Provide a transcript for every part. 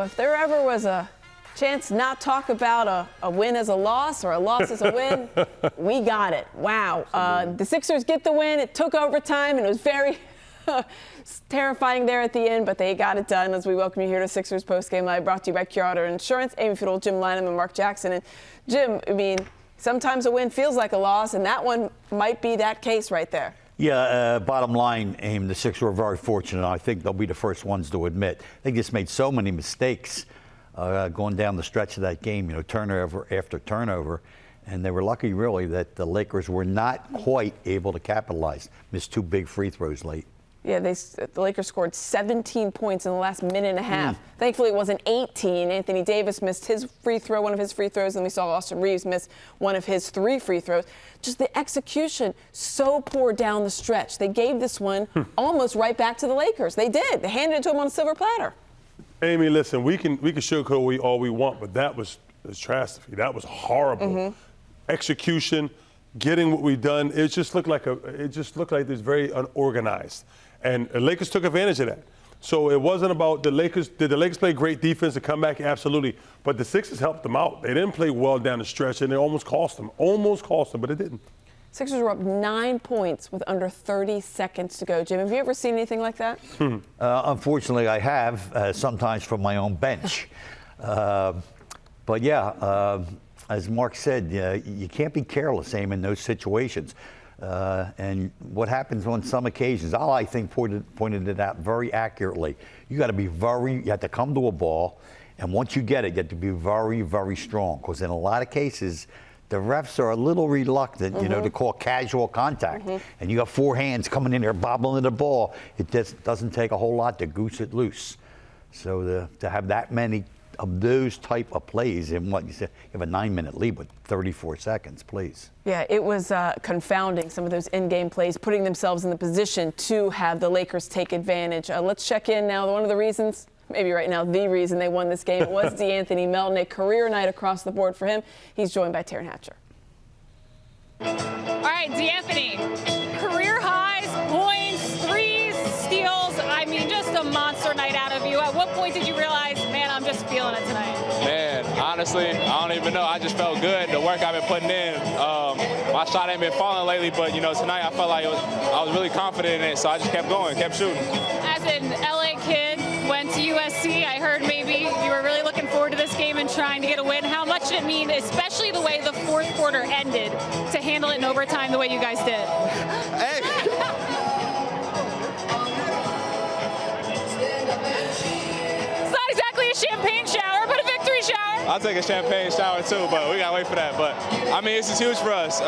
if there ever was a chance not talk about a win as a loss or a loss as a win, we got it. Wow. The Sixers get the win. It took overtime, and it was very terrifying there at the end, but they got it done. As we welcome you here to Sixers Postgame Live, brought to you by Cure Auto Insurance, Amy Fiddle, Jim Lynam, and Mark Jackson. And Jim, I mean, sometimes a win feels like a loss, and that one might be that case right there. Yeah, bottom line, Aim, the Sixers were very fortunate. I think they'll be the first ones to admit. They just made so many mistakes going down the stretch of that game, turnover after turnover. And they were lucky, really, that the Lakers were not quite able to capitalize. Missed 2 big free throws late. Yeah, the Lakers scored 17 points in the last minute and a half. Thankfully, it wasn't 18. Anthony Davis missed his free throw, one of his free throws, and we saw Austin Reeves miss one of his 3 free throws. Just the execution, so poor down the stretch. They gave this one almost right back to the Lakers. They did. They handed it to them on a silver platter. Amy, listen, we can sugarcoat all we want, but that was catastrophe. That was horrible. Execution, getting what we done. It just looked like it was very unorganized. And the Lakers took advantage of that. So it wasn't about the Lakers. Did the Lakers play great defense to come back? Absolutely. But the Sixers helped them out. They didn't play well down the stretch, and it almost cost them. But it didn't. Sixers were up 9 points with under 30 seconds to go. Jim, have you ever seen anything like that? Unfortunately, I have, sometimes from my own bench. But yeah, as Mark said, you can't be careless, Aim, in those situations. And what happens on some occasions, I think pointed it out very accurately. You have to come to a ball, and once you get it, you have to be very, very strong. Because in a lot of cases, the refs are a little reluctant, to call casual contact. And you got 4 hands coming in there bobbling the ball. It just doesn't take a whole lot to goose it loose. So to have that many of those type of plays in what you said, you have a 9-minute lead with 34 seconds, please. Yeah, it was confounding, some of those in-game plays, putting themselves in the position to have the Lakers take advantage. Let's check in now. One of the reasons, maybe right now the reason they won this game was D'Anthony Melton, a career night across the board for him. He's joined by Taryn Hatcher. All right, D'Anthony, career highs, points, threes, steals. I mean, just a monster night out of you. At what point did you realize, man, I'm just feeling it tonight? Man, honestly, I don't even know. I just felt good. The work I've been putting in. My shot ain't been falling lately, but, tonight I felt like I was really confident in it, so I just kept going, kept shooting. As an LA kid, went to USC, I heard maybe you were really looking forward to this game and trying to get a win. How much did it mean, especially the way the fourth quarter ended, to handle it in overtime the way you guys did? Hey. It's not exactly a champagne shower, but a victory shower. I'll take a champagne shower too, but we gotta wait for that. But I mean, this is huge for us.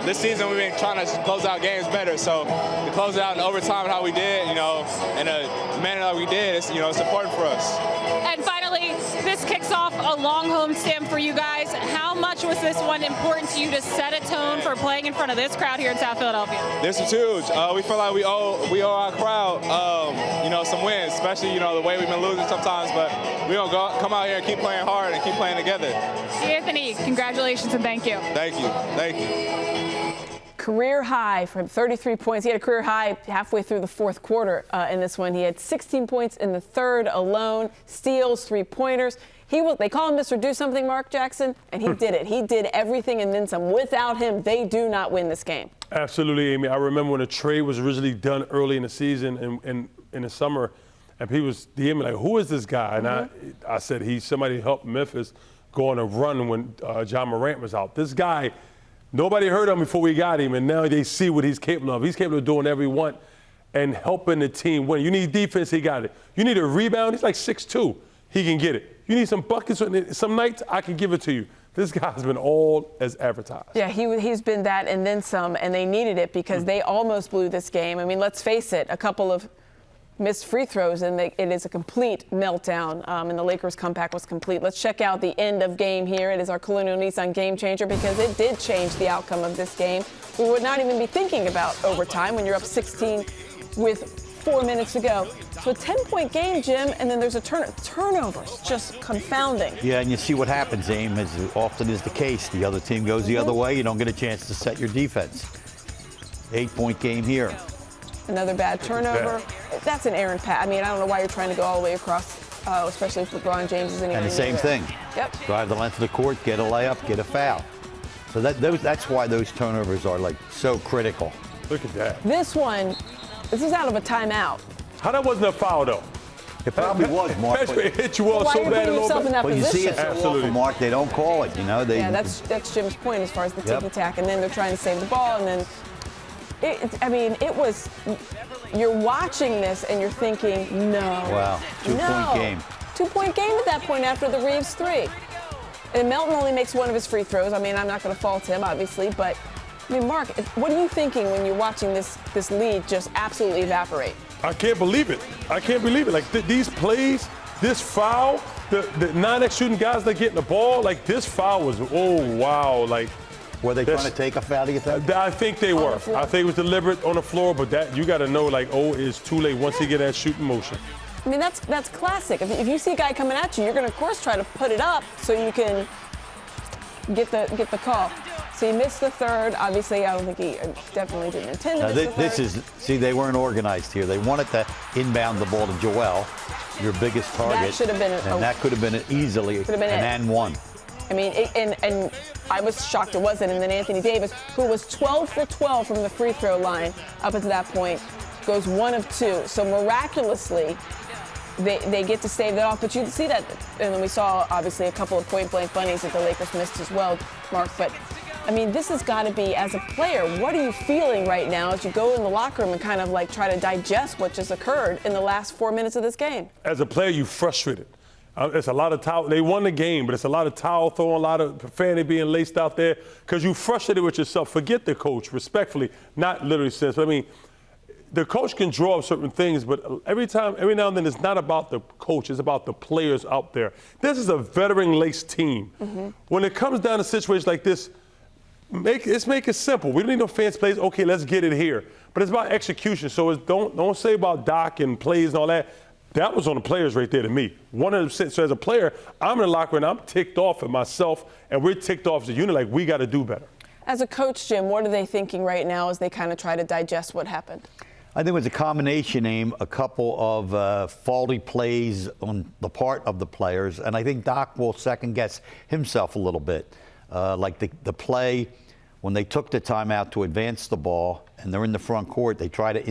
This season we've been trying to close out games better. So to close it out in overtime how we did, in a manner that we did, it's important for us. And finally, this kicks off a long homestand for you guys. How much was this one important to you to set a tone for playing in front of this crowd here in South Philadelphia? This is huge. We feel like we owe our crowd, some wins, especially the way we've been losing sometimes. But we're gonna come out here and keep playing hard and keep playing together. Anthony, congratulations and thank you. Thank you. Career high from 33 points. He had a career high halfway through the fourth quarter in this one. He had 16 points in the third alone, steals, 3-pointers. They call him Mr. Do Something, Mark Jackson, and he did it. He did everything and then some. Without him, they do not win this game. Absolutely, Amy. I remember when the trade was originally done early in the season and in the summer, and people was DMing like, who is this guy? And I said, he's somebody who helped Memphis go on a run when John Morant was out. This guy, nobody heard of him before we got him, and now they see what he's capable of. He's capable of doing whatever he wants and helping the team win. You need defense, he got it. You need a rebound, he's like 6'2". He can get it. You need some buckets, some nights, I can give it to you. This guy's been all as advertised. Yeah, he's been that and then some, and they needed it because they almost blew this game. I mean, let's face it, a couple of missed free throws, and it is a complete meltdown, and the Lakers' comeback was complete. Let's check out the end of game here. It is our Colonial Nissan game changer because it did change the outcome of this game. We would not even be thinking about overtime when you're up 16 with 4 minutes to go. So a 10-point game, Jim, and then there's a turnovers, just confounding. Yeah, and you see what happens, Aim, as often is the case. The other team goes the other way. You don't get a chance to set your defense. 8-point game here. Another bad turnover. That's an errant pass. I mean, I don't know why you're trying to go all the way across Oh, especially if LeBron James is anywhere And the same near thing. it. Yep. Drive the length of the court, get a layup, get a foul. So that's why those turnovers are like so critical. Look at that. This is out of a timeout. How that wasn't a foul, though? It probably was, Mark. It hit you all Why so are you bad putting a little yourself in bit. that But you see position? it so Absolutely. often, Mark, they don't call it, you know. Yeah, that's Jim's point as far as the Yep. ticky-tack, and then they're trying to save the ball, and then it was. You're watching this and you're thinking, no. Wow, two-point game. 2-point game at that point after the Reeves 3. And Melton only makes one of his free throws. I mean, I'm not going to fault him, obviously, but I mean, Mark, what are you thinking when you're watching this lead just absolutely evaporate? I can't believe it. I can't believe it. Like these plays, this foul, the 9X shooting guys that getting the ball, like this foul was, oh, wow. Like, Were they trying to take a foul, do you think? I think they were. floor. I think it was deliberate on the floor, but that you got to know, like, it's too late once he get that shooting motion. I mean, that's classic. If you see a guy coming at you, you're going to, of course, try to put it up so you can get the call. So he missed the third. Obviously, I don't think he definitely didn't intend to miss the third. They weren't organized here. They wanted to inbound the ball to Joel, your biggest target. That should have been and that could have been easily an and one. I mean, and I was shocked it wasn't. And then Anthony Davis, who was 12 for 12 from the free throw line up until that point, goes 1 of 2. So miraculously, they get to stave that off. But you can see that, and then we saw obviously a couple of point-blank bunnies that the Lakers missed as well, Mark. But I mean, this has got to be, as a player, what are you feeling right now as you go in the locker room and kind of like try to digest what just occurred in the last 4 minutes of this game? As a player, you frustrated. It's a lot of towel. They won the game, but it's a lot of towel throwing, a lot of profanity being laced out there because you frustrated with yourself. Forget the coach, respectfully, not literally sense. But I mean, the coach can draw up certain things, but every now and then, it's not about the coach. It's about the players out there. This is a veteran-laced team. Mm-hmm. When it comes down to situations like this, make it simple. We don't need no fancy plays. Okay, let's get it here. But it's about execution. So don't say about Doc and plays and all that. That was on the players right there to me. 100%. So as a player, I'm in the locker room, I'm ticked off at myself, and we're ticked off as a unit, like we got to do better. As a coach, Jim, what are they thinking right now as they kind of try to digest what happened? I think it was a combination, a couple of faulty plays on the part of the players, and I think Doc will second guess himself a little bit. Like the play when they took the timeout to advance the ball and they're in the front court, they try to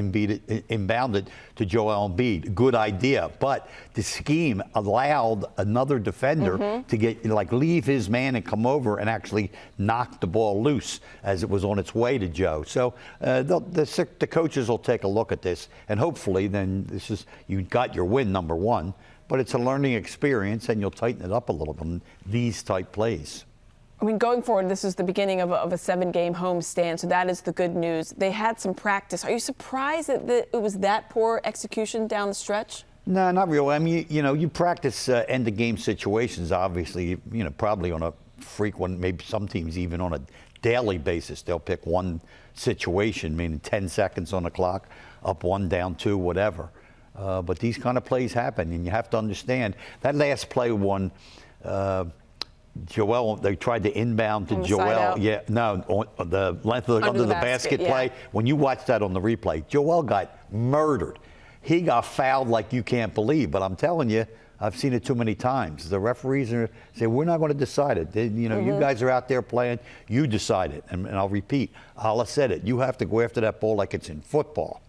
inbound it to Joel Embiid. Good idea, but the scheme allowed another defender to leave his man and come over and actually knock the ball loose as it was on its way to Joe. So the coaches will take a look at this, and hopefully then you got your win, number one, but it's a learning experience and you'll tighten it up a little bit on these type plays. I mean, going forward, this is the beginning of a 7-game homestand, so that is the good news. They had some practice. Are you surprised that it was that poor execution down the stretch? No, not really. I mean, you practice end-of-game situations, obviously, probably on a frequent, maybe some teams even on a daily basis. They'll pick one situation, meaning 10 seconds on the clock, up 1, down 2, whatever. But these kind of plays happen, and you have to understand that last play one. Joel, they tried to inbound to Joel. Yeah, no, on the length of under the basket play. When you watch that on the replay, Joel got murdered. He got fouled like you can't believe. But I'm telling you, I've seen it too many times. The referees say, we're not going to decide it. You guys are out there playing. You decide it. And I'll repeat, Allah said it. You have to go after that ball like it's in football,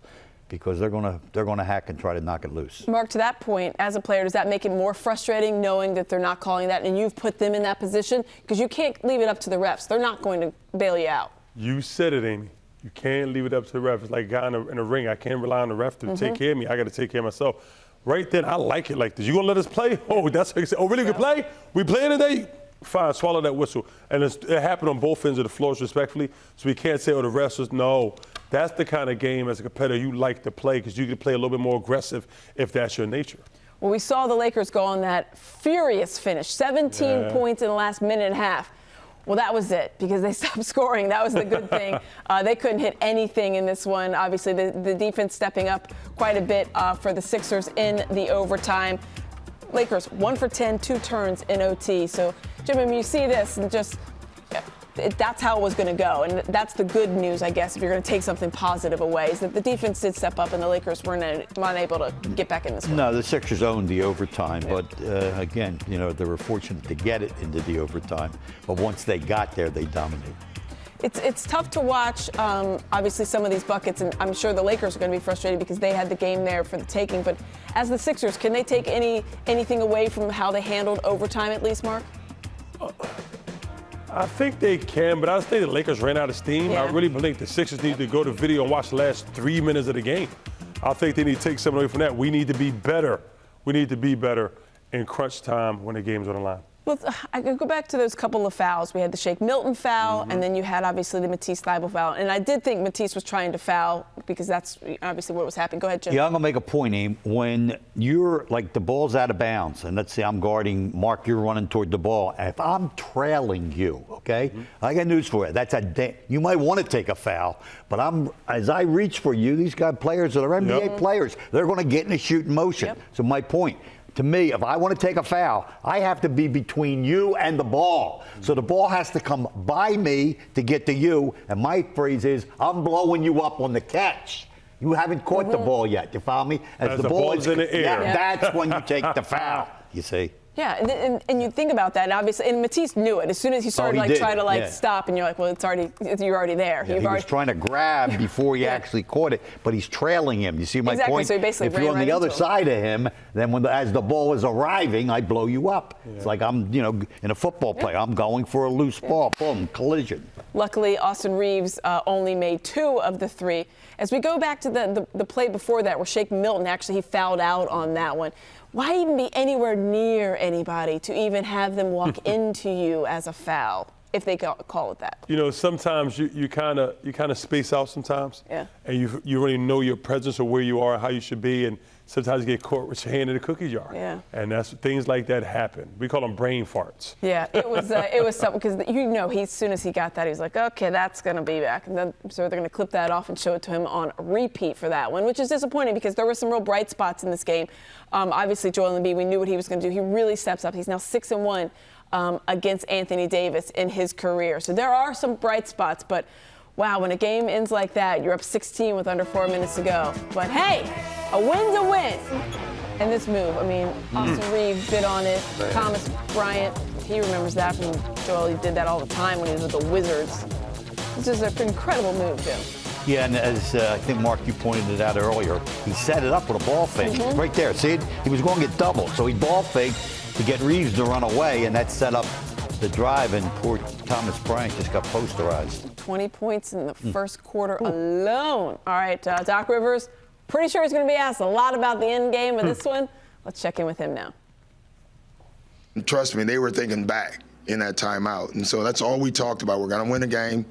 because they're gonna hack and try to knock it loose. Mark, to that point, as a player, does that make it more frustrating knowing that they're not calling that and you've put them in that position? Because you can't leave it up to the refs. They're not going to bail you out. You said it, Amy. You can't leave it up to the ref. It's like a guy in a ring. I can't rely on the ref to take care of me. I got to take care of myself. Right then, I like it like this. You gonna let us play? Oh, that's what you say. Oh, really? We can play? We playing today? Fine, swallow that whistle. And it happened on both ends of the floors, respectfully. So we can't say, oh, the refs was, no. That's the kind of game as a competitor you like to play, because you can play a little bit more aggressive if that's your nature. Well, we saw the Lakers go on that furious finish, 17 points in the last minute and a half. Well, that was it, because they stopped scoring. That was the good thing. They couldn't hit anything in this one. Obviously, the defense stepping up quite a bit for the Sixers in the overtime. Lakers 1 for 10, 2 turns in OT. So, Jim, when you see this, and just that's how it was going to go. And that's the good news, I guess, if you're going to take something positive away, is that the defense did step up and the Lakers weren't able to get back in this one. No, the Sixers owned the overtime, but again, they were fortunate to get it into the overtime. But once they got there, they dominated. It's tough to watch, obviously, some of these buckets, and I'm sure the Lakers are going to be frustrated because they had the game there for the taking. But as the Sixers, can they take anything away from how they handled overtime, at least, Mark? I think they can, but I think the Lakers ran out of steam. Yeah. I really believe the Sixers need to go to video and watch the last 3 minutes of the game. I think they need to take something away from that. We need to be better. We need to be better in crunch time when the game's on the line. Well, I could go back to those couple of fouls. We had the Shake Milton foul, and then you had, obviously, the Matisse Thybulle foul. And I did think Matisse was trying to foul because that's obviously what was happening. Go ahead, Jim. Yeah, I'm going to make a point, Aim. When you're, like, the ball's out of bounds, and let's say I'm guarding Mark, you're running toward the ball. If I'm trailing you, okay, I got news for you. That's you might want to take a foul, but as I reach for you, these players that are NBA players, they're going to get in a shooting motion. Yep. So my point. To me, if I want to take a foul, I have to be between you and the ball. So the ball has to come by me to get to you. And my phrase is, I'm blowing you up on the catch. You haven't caught the ball yet. You follow me? As the ball is in the air. Yeah, that's when you take the foul, you see. Yeah, and you think about that, and obviously, and Matisse knew it. As soon as he started trying to stop, and you're like, well, you're already there. Yeah, he was trying to grab before he actually caught it, but he's trailing him. You see my point? So he basically if you're on the other side of him, then as the ball is arriving, I blow you up. Yeah. It's like I'm, in a football play, I'm going for a loose ball, boom, collision. Luckily, Austin Reeves only made 2 of the 3. As we go back to the play before that, where Shake Milton, actually, he fouled out on that one. Why even be anywhere near anybody to even have them walk into you as a foul, if they call it that? Sometimes you kind of space out sometimes. Yeah. And you really know your presence or where you are, how you should be, and sometimes you get caught with your hand in the cookie jar. Yeah. And things like that happen. We call them brain farts. Yeah, it was something because as soon as he got that, he was like, okay, that's going to be back. And then so they're going to clip that off and show it to him on repeat for that one, which is disappointing because there were some real bright spots in this game. Obviously, Joel Embiid, we knew what he was going to do. He really steps up. He's now 6-1 against Anthony Davis in his career. So there are some bright spots, but wow, when a game ends like that, you're up 16 with under 4 minutes to go. But hey, a win's a win. And this move, Austin Reeves bid on it. Right. Thomas Bryant, he remembers that from Joel. He did that all the time when he was with the Wizards. It's just an incredible move, Jim. Yeah, and as I think, Mark, you pointed it out earlier, he set it up with a ball fake right there. See, he was going to get doubled, so he ball faked to get Reeves to run away, and that set up the drive, and poor Thomas Bryant just got posterized. 20 points in the first quarter alone. All right, Doc Rivers, pretty sure he's going to be asked a lot about the end game of this one. Let's check in with him now. Trust me, they were thinking back in that timeout, and so that's all we talked about. We're going to win the game,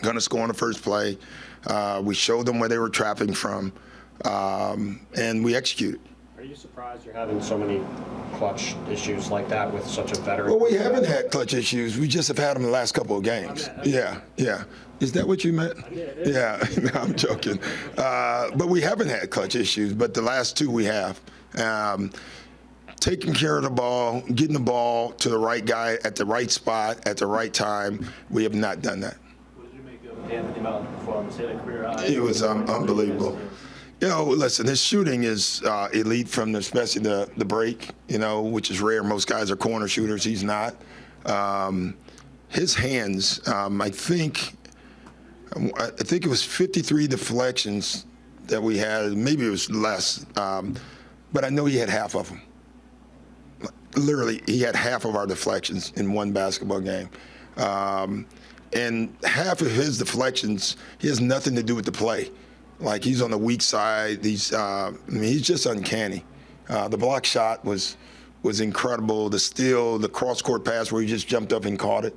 going to score on the first play. We showed them where they were trapping from, and we executed. Are you surprised you're having so many clutch issues like that with such a veteran? Well, we haven't had clutch issues. We just have had them the last couple of games. Yeah. Is that what you meant? Yeah, no, I'm joking. But we haven't had clutch issues, but the last 2 we have. Taking care of the ball, getting the ball to the right guy at the right spot at the right time, we have not done that. What did you make of Anthony Melton's performance? He had a career high. It was unbelievable. Listen, his shooting is elite from especially the break, which is rare. Most guys are corner shooters. He's not. His hands, I think it was 53 deflections that we had. Maybe it was less, but I know he had half of them. Literally, he had half of our deflections in one basketball game. And half of his deflections, he has nothing to do with the play. Like, he's on the weak side. He's just uncanny. The block shot was incredible. The steal, the cross-court pass where he just jumped up and caught it.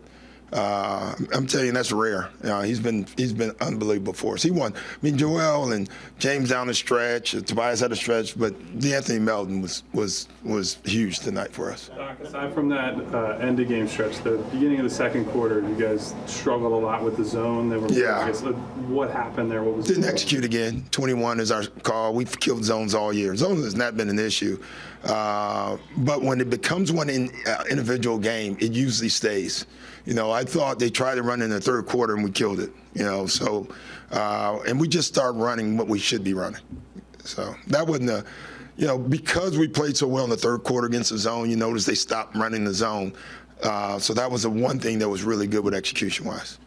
I'm telling you, that's rare. He's been unbelievable for us. He won. Joel and James down the stretch, Tobias had a stretch, but Anthony Melton was huge tonight for us. Doc, aside from that end of game stretch, the beginning of the second quarter, you guys struggled a lot with the zone. What happened there? What was didn't execute again. 21 is our call. We've killed zones all year. Zones has not been an issue, but when it becomes one individual game, it usually stays. I thought they tried to run in the third quarter and we killed it. So and we just started running what we should be running. So that wasn't because we played so well in the third quarter against the zone. You notice they stopped running the zone. So that was the one thing that was really good with execution-wise.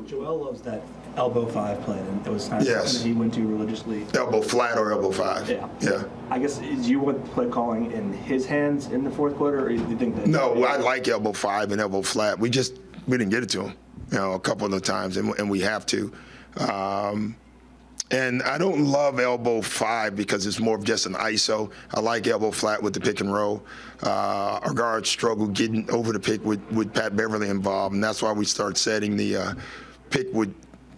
Joel loves that elbow 5 play, and it was kind of something that he went to religiously. Elbow flat or elbow 5. Yeah. I guess, is you want play calling in his hands in the fourth quarter, or do you think that? No, I like elbow 5 and elbow flat. We didn't get it to him, a couple of the times, and we have to. And I don't love elbow 5 because it's more of just an ISO. I like elbow flat with the pick and roll. Our guards struggle getting over the pick with Pat Beverly involved, and that's why we start setting the pick with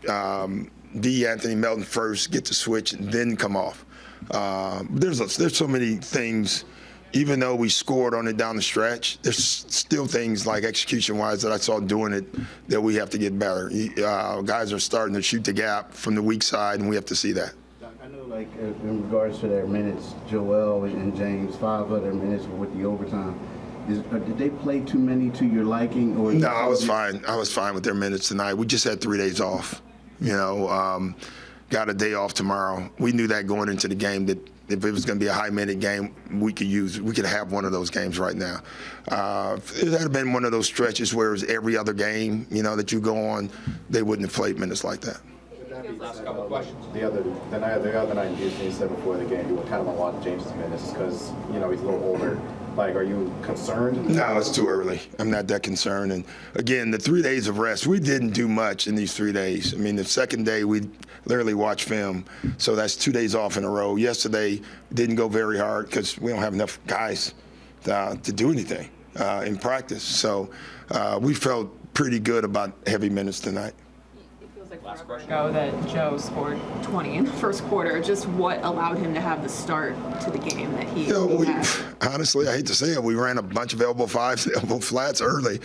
Anthony Melton first, get the switch, and then come off. There's so many things. Even though we scored on it down the stretch, there's still things like execution-wise that I saw doing it that we have to get better. Guys are starting to shoot the gap from the weak side, and we have to see that. I know, in regards to their minutes, Joel and James, 5 of their minutes were with the overtime. Did they play too many to your liking? Or no, I was fine. I was fine with their minutes tonight. We just had 3 days off. Got a day off tomorrow. We knew that going into the game that if it was going to be a high-minute game, we could have one of those games right now. If it had been one of those stretches where it was every other game, that you go on, they wouldn't have played minutes like that. Last couple of questions. The other night in Houston, you said before the game you were kind of on a lot of James' minutes because he's a little older. Are you concerned? No, it's too early. I'm not that concerned. And again, the 3 days of rest, we didn't do much in these 3 days. I mean, the second day we literally watched film, so that's 2 days off in a row. Yesterday didn't go very hard because we don't have enough guys to do anything in practice. So we felt pretty good about heavy minutes tonight. Last question. That Joe scored 20 in the first quarter. Just what allowed him to have the start to the game that he had? Honestly, I hate to say it, we ran a bunch of elbow 5s, elbow flats early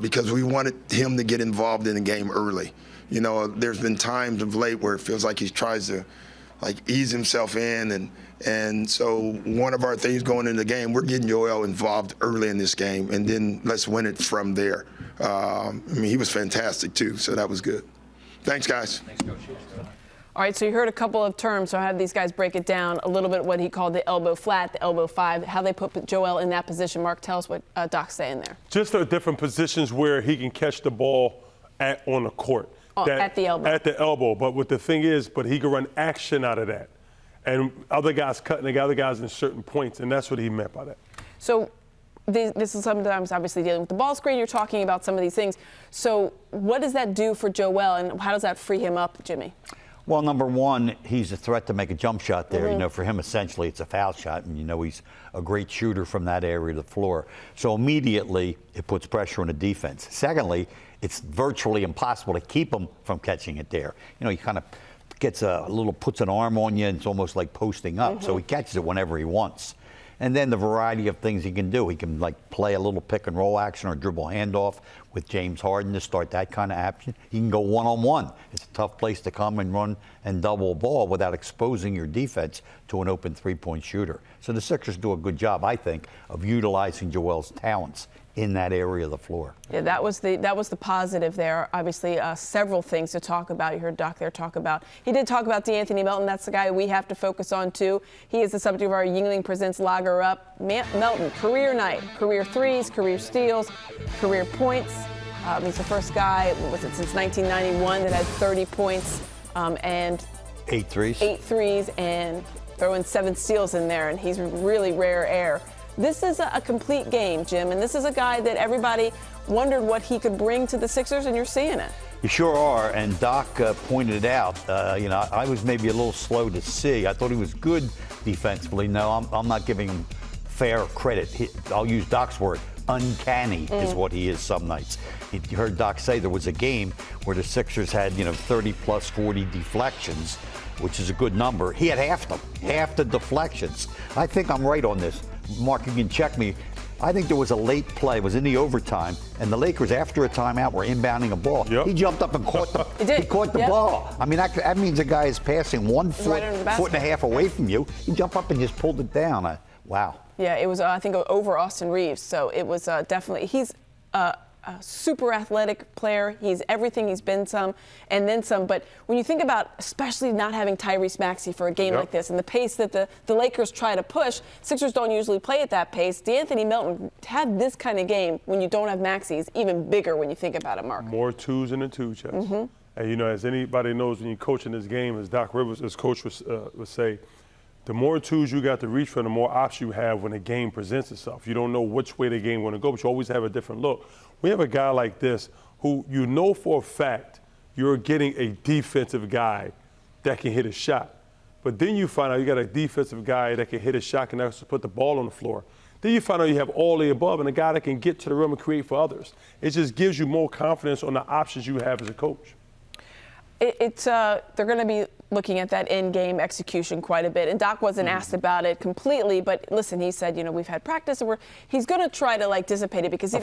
because we wanted him to get involved in the game early. There's been times of late where it feels like he tries to ease himself in, and so one of our things going into the game, we're getting Joel involved early in this game, and then let's win it from there. He was fantastic too, so that was good. Thanks, guys. Thanks, Coach. All right, so you heard a couple of terms, so I had these guys break it down a little bit, what he called the elbow flat, the elbow 5, how they put Joel in that position. Mark, tell us what Doc's saying there. Just the different positions where he can catch the ball on the court. At the elbow. At the elbow, but what the thing is, he can run action out of that. And other guys cutting the other guys in certain points, and that's what he meant by that. So this is sometimes obviously dealing with the ball screen. You're talking about some of these things. So what does that do for Joel, and how does that free him up, Jimmy? Well, number one, he's a threat to make a jump shot there. Mm-hmm. For him, essentially, it's a foul shot, and he's a great shooter from that area of the floor. So immediately, it puts pressure on the defense. Secondly, it's virtually impossible to keep him from catching it there. He kind of puts an arm on you, and it's almost like posting up. Mm-hmm. So he catches it whenever he wants. And then the variety of things he can do. He can play a little pick and roll action or dribble handoff with James Harden to start that kind of action. He can go one-on-one. It's a tough place to come and run and double a ball without exposing your defense to an open three-point shooter. So the Sixers do a good job, I think, of utilizing Joel's talents in that area of the floor. Yeah, that was the positive there. Obviously, several things to talk about. You heard Doc there talk about. He did talk about D'Anthony Melton. That's the guy we have to focus on, too. He is the subject of our Yingling Presents Lager Up. Melton, career night, career threes, career steals, career points. He's the first guy, since 1991 that had 30 points and 8 threes. 8 threes and throwing 7 steals in there, and he's really rare air. This is a complete game, Jim, and this is a guy that everybody wondered what he could bring to the Sixers, and you're seeing it. You sure are, and Doc pointed it out. I was maybe a little slow to see. I thought he was good defensively. No, I'm not giving him fair credit. I'll use Doc's word. Uncanny is what he is some nights. You heard Doc say there was a game where the Sixers had 30 plus 40 deflections, which is a good number. He had half the deflections. I think I'm right on this. Mark, you can check me. I think there was a late play. It was in the overtime, and the Lakers, after a timeout, were inbounding a ball. Yep. He jumped up and caught the ball. I mean, that means a guy is passing 1 foot, foot and a half away from you. He jumped up and just pulled it down. Wow. Yeah, it was, I think, over Austin Reeves. So it was definitely, he's a super athletic player. He's everything. He's been some and then some. But when you think about especially not having Tyrese Maxey for a game like this and the pace that the Lakers try to push, Sixers don't usually play at that pace. DeAnthony Melton had this kind of game when you don't have Maxey is even bigger when you think about it, Mark. More twos in the two chest. And, you know, as anybody knows, when you coach in this game, as Doc Rivers, as coach would say, the more twos you got to reach for, the more options you have when the game presents itself. You don't know which way the game going to go, but you always have a different look. We have a guy like this who you know for a fact you're getting a defensive guy that can hit a shot. But then you find out you got a defensive guy that can hit a shot and actually put the ball on the floor. Then you find out you have all the above and a guy that can get to the rim and create for others. It just gives you more confidence on the options you have as a coach. They're going to be looking at that in-game execution quite a bit. And Doc wasn't asked about it completely, but listen, he said, you know, we've had practice and he's going to try to dissipate it because he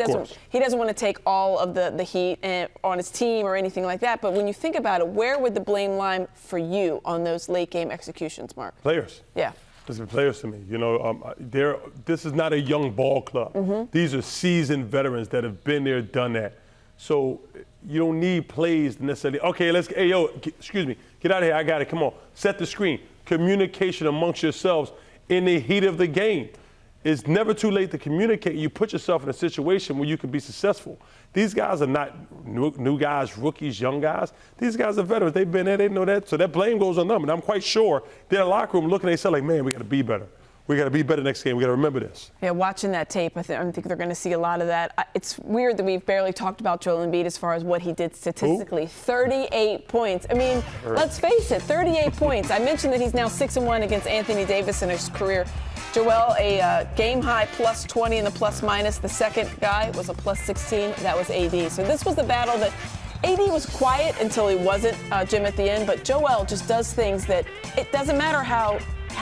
doesn't want to take all of the heat on his team or anything like that. But when you think about it, where would the blame lie for you on those late game executions, Mark? Players. Yeah. These are players to me. You know, this is not a young ball club. These are seasoned veterans that have been there, done that. So you don't need plays necessarily. Okay, hey, yo, excuse me, get out of here. I got it. Come on. Set the screen. Communication amongst yourselves in the heat of the game. It's never too late to communicate. You put yourself in a situation where you can be successful. These guys are not new guys, rookies, young guys. These guys are veterans. They've been there. They know that. So that blame goes on them. And I'm quite sure they're in the locker room looking at themselves like, man, we got to be better. We got to be better next game. We got to remember this. Yeah, watching that tape, I think they're going to see a lot of that. It's weird that we've barely talked about Joel Embiid as far as what he did statistically. 38 points. I mean, let's face it, 38 points. I mentioned that he's now 6-1 against Anthony Davis in his career. Joel, a game-high plus 20 in the plus-minus. The second guy was a plus 16. That was AD. So this was the battle that AD was quiet until he wasn't, Jim, at the end. But Joel just does things that it doesn't matter how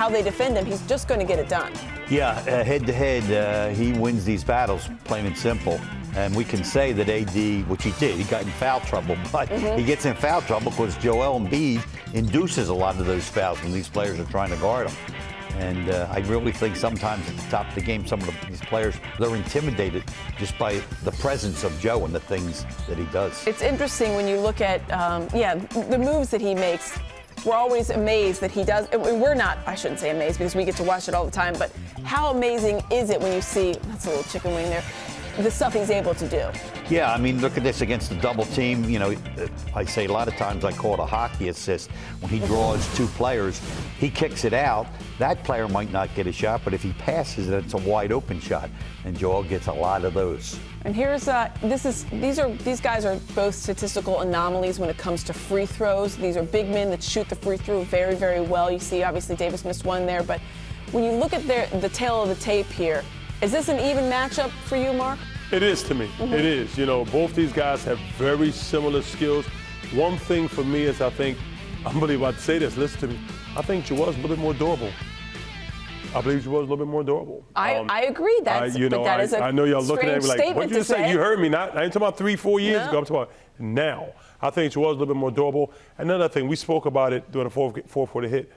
they defend him. He's just going to get it done. Yeah, head-to-head, he wins these battles, plain and simple. And we can say that AD, which he did, he got in foul trouble. But he gets in foul trouble because Joel Embiid induces a lot of those fouls when these players are trying to guard him. And I really think sometimes at the top of the game, some of these players, they're intimidated just by the presence of Joe and the things that he does. It's interesting when you look at, the moves that he makes. We're always amazed that he does. We're not, I shouldn't say amazed because we get to watch it all the time, but how amazing is it when you see, that's a little chicken wing there, the stuff he's able to do? Yeah, I mean, look at this against the double team. You know, I say a lot of times I call it a hockey assist. When he draws two players, he kicks it out. That player might not get a shot, but if he passes it, it's a wide open shot. And Joel gets a lot of those. And here's these guys are both statistical anomalies when it comes to free throws. These are big men that shoot the free throw very, very well. You see, obviously Davis missed one there, but when you look at the tail of the tape here, is this an even matchup for you, Mark? It is to me. It is. You know, both these guys have very similar skills. One thing for me is I'm believe I'd say this. Listen to me. I think Joel's a little bit more durable. I believe Joel's a little bit more durable. I agree. I know y'all looking at me like, what did you say? You heard me. I ain't talking about 3-4 years ago. I'm talking about now. I think Joel's a little bit more durable. Another thing, we spoke about it during the fourth quarter hit.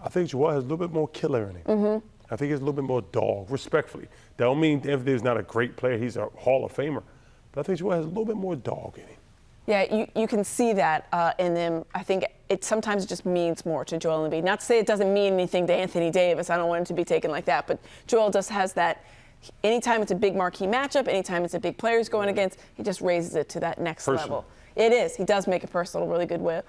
I think Joel has a little bit more killer in him. I think he's a little bit more dog, respectfully. That don't mean Anthony is not a great player. He's a Hall of Famer. But I think Joel has a little bit more dog in him. Yeah, you can see that in them. I think it sometimes just means more to Joel Embiid. Not to say it doesn't mean anything to Anthony Davis. I don't want him to be taken like that. But Joel just has that. Anytime it's a big marquee matchup, anytime it's a big player he's going against, he just raises it to that next level. It is. He does make it personal really good way.